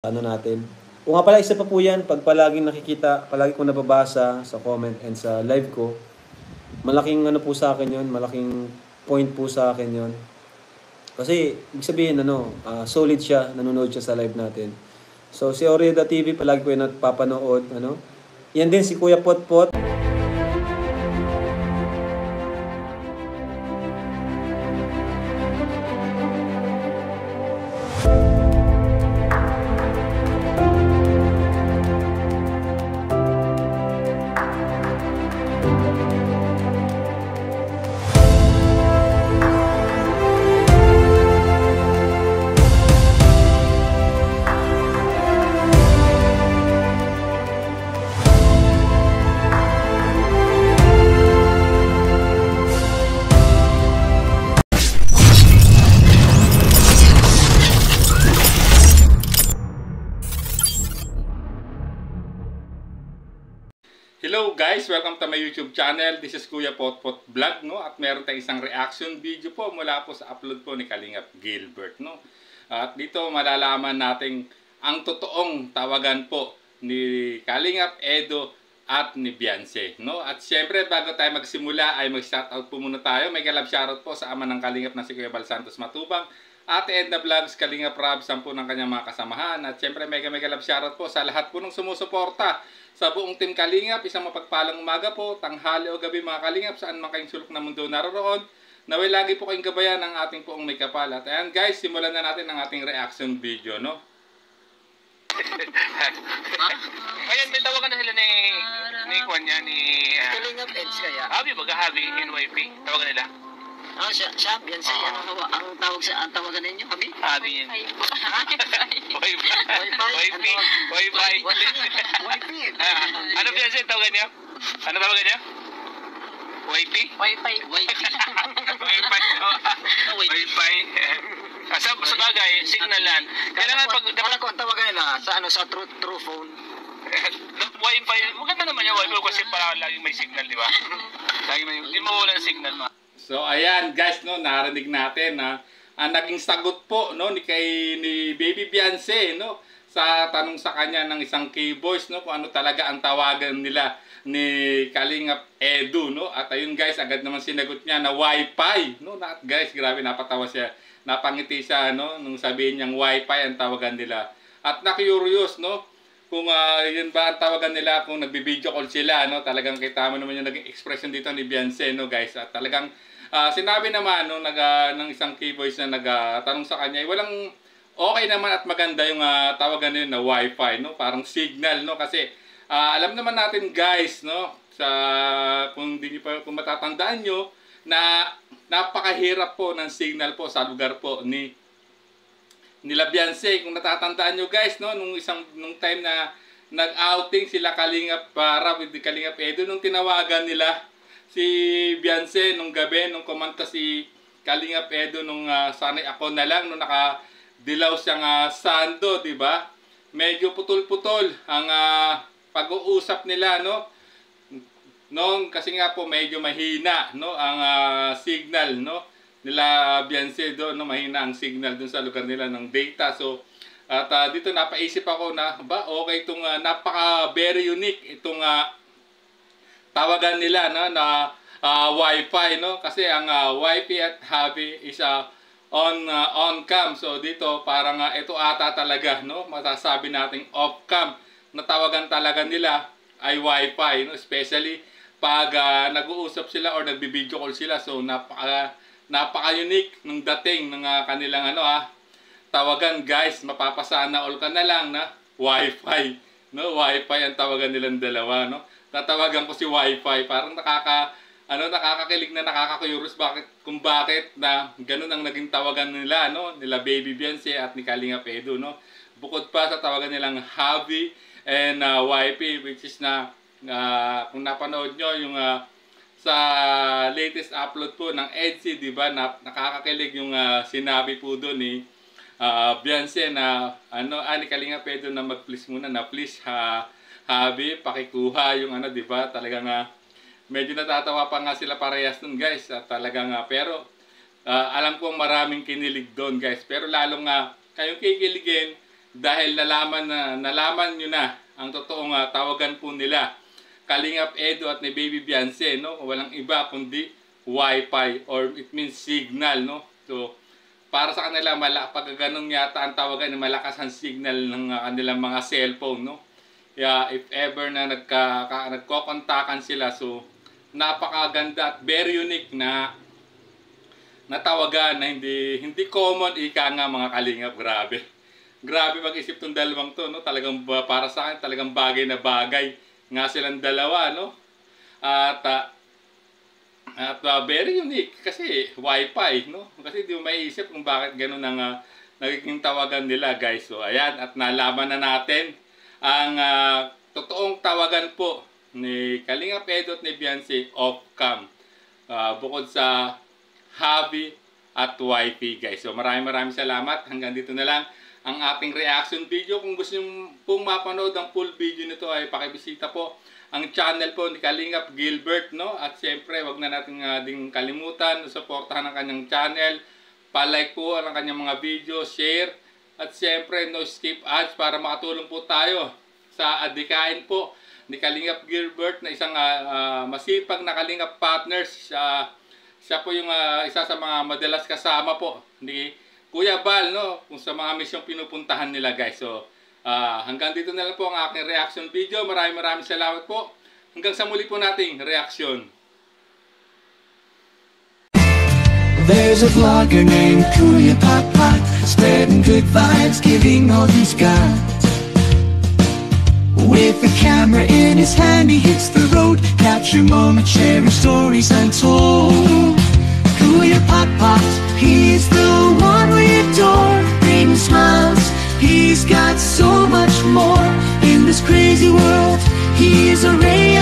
ano natin. O nga pala, isa pa po yan, pag palaging nakikita, palagi ko nababasa sa comment and sa live ko, malaking ano po sa akin yon, malaking point po sa akin yon. Kasi, ibig sabihin, solid siya, nanonood siya sa live natin. So, si Orida TV, palagi ko yung napapanood, Yan din si Kuya Potpot. Hello guys! Welcome to my YouTube channel. This is Kuya Potpot Vlog, no? At meron tayong isang reaction video po mula po sa upload po ni Kalingap Gilbert, no? At dito malalaman natin ang totoong tawagan po ni Kalingap Edo at ni Beyonce, no? At syempre bago tayo magsimula ay mag-shoutout po muna tayo. May galab shoutout po sa ama ng Kalingap na si Kuya Bal Santos Matubang, Ate Edna Vlogs, Kalingap Rab, 10 ng kanyang mga kasamahan. At syempre mega love shoutout po sa lahat po ng sumusuporta sa buong Team Kalingap. Isang mapagpalang umaga po, tanghali o gabi mga Kalingap, saan man kayong sulok na mundo naroon. Naway lagi po kayong gabayan ng ating poong may kapal. At ayan guys, simulan na natin ang ating reaction video, no? Ayan, may tawagan na sila ni Kwan niya, ni Kalingap Eds kaya? Habi, baga Habi, NYP. Tawagan nila. Siya, yan siya, ang tawagan ninyo, Habi? Habi yan. Wi-Fi. Ano ba siya tawagan niya? Ano tawagan niya? Wi-Fi? Wi-Fi. Wi-Fi. Sa bagay, signalan. Kailangan pag... Wala ko ang tawagan nila sa true phone. Wi-Fi, maganda naman yung Wi-Fi kasi para laging may signal, di ba? Laging may, hindi mo wala signal, ma. So ayan guys, no, narinig natin na ang naging sagot po, no, ni Baby Beyonce, no, sa tanong sa kanya ng isang K-Boys, no, kung ano talaga ang tawagan nila ni Kalingap Edo, no. At ayun guys, agad naman sinagot niya na Wi-Fi, no. At guys, grabe, napatawa siya, napangiti siya, no, nung sabihin niyang Wi-Fi ang tawagan nila. At na-curious, no, kung yun ba ang tawagan nila kung nagbi-video call sila, no. Talagang kita mo naman yung naging expression dito ni Beyonce, no guys. At talagang sinabi naman no, ng isang K-Boys na nagtanong sa kanya, walang okay naman at maganda yung tawagan nila na Wi-Fi, no? Parang signal, no? Kasi alam naman natin guys, no, kung matatandaan nyo, na napakahirap po ng signal po sa lugar po nila Beyonce. Kung natatandaan nyo guys, no, nung time na nag-outing sila Kalingap para with Kalingap Edo, nung tinawagan nila si Beyonce nung gabi, nung kumanta si Kalingap Edo nung Sanay Ako Na Lang, nung nakadilaw siyang sando, di ba? Medyo putol-putol ang pag-uusap nila, no? Noon kasi nga po medyo mahina, no, ang signal, no, nila Beyonce doon, no, mahina ang signal doon sa lugar nila ng data. So at dito napaisip ako na okay itong napaka very unique itong tawagan nila, no, na Wi-Fi, no, kasi ang Wi-Fi at Habi is on cam. So dito parang ito ata talaga, no, masasabi nating off cam na tawagan talaga nila ay Wi-Fi, no, especially pag nag-uusap sila or nagbi-video call sila. So napaka-unique ng dating ng kanilang tawagan guys. Mapapasana all ka na lang na Wi-Fi, no, Wi-Fi ang tawagan nilang dalawa, no. Natawagan ko si Wi-Fi, parang nakakakilig na nakaka-curious kung bakit na ganun ang naging tawagan nila, no, nila Baby Beyonce at ni Kalingap Edo, no. Bukod pa sa tawagan nilang Habi and Wi-Fi, which is kung napanood nyo yung sa latest upload po ng EDC, di ba, nakakakilig yung sinabi po doon ni Beyonce na ni Kalingap Edo na mag-please muna, na please Habi, pakikuha yung di ba? Talagang medyo natatawa pa nga sila parehas nun guys. At talagang pero alam ko maraming kinilig doon guys. Pero lalong kayong kikiligin dahil nalaman nyo na ang totoong tawagan po nila Kalingap Edo at ni Baby Beyonce, no? Walang iba kundi Wi-Fi or it means signal, no? So para sa kanila pag ganun yata ang tawagan, malakas ang signal ng kanilang mga cellphone, no? Kaya if ever na nagkokontakan sila, so napakaganda at very unique na tawagan na hindi common, ika nga mga kalingap. Grabe mag-isip tong dalawang to, no? Talagang para sa akin talagang bagay na bagay nga silang dalawa, no? At very unique kasi Wi-Fi, no? Kasi di mo maiisip kung bakit ganun ang nagiging tawagan nila, guys. So ayan, at nalaman na natin ang totoong tawagan po ni Kalingap Edo at ni Beyonce off-cam. Bukod sa hobby at wifi, guys. So maraming salamat. Hanggang dito na lang ang ating reaction video. Kung gusto nyo pong mapanood ang full video nito ay pakibisita po ang channel po ni Kalingap Gilbert, no? At siyempre, wag na natin ding kalimutan suportahan ang kanyang channel, pa-like po ang kanyang mga video, share, at siyempre no skip ads para makatulong po tayo sa adikain po ni Kalingap Gilbert na isang masipag na Kalingap partners. Siya po yung isa sa mga madalas kasama po ni Kuya Bal, no? Kung sa mga misyong pinupuntahan nila, guys. So hanggang dito na lang po ang aking reaction video. Maraming salamat po. Hanggang sa muli po nating reaction. There's a vlogger named Kuya Pot, spreading good vibes, giving all he's got. With a camera in his hand, he hits the road, capture moments, sharing stories untold. Kuya Pot, he's the one we adore, bringing smiles. He's got so much more in this crazy world. He is a ray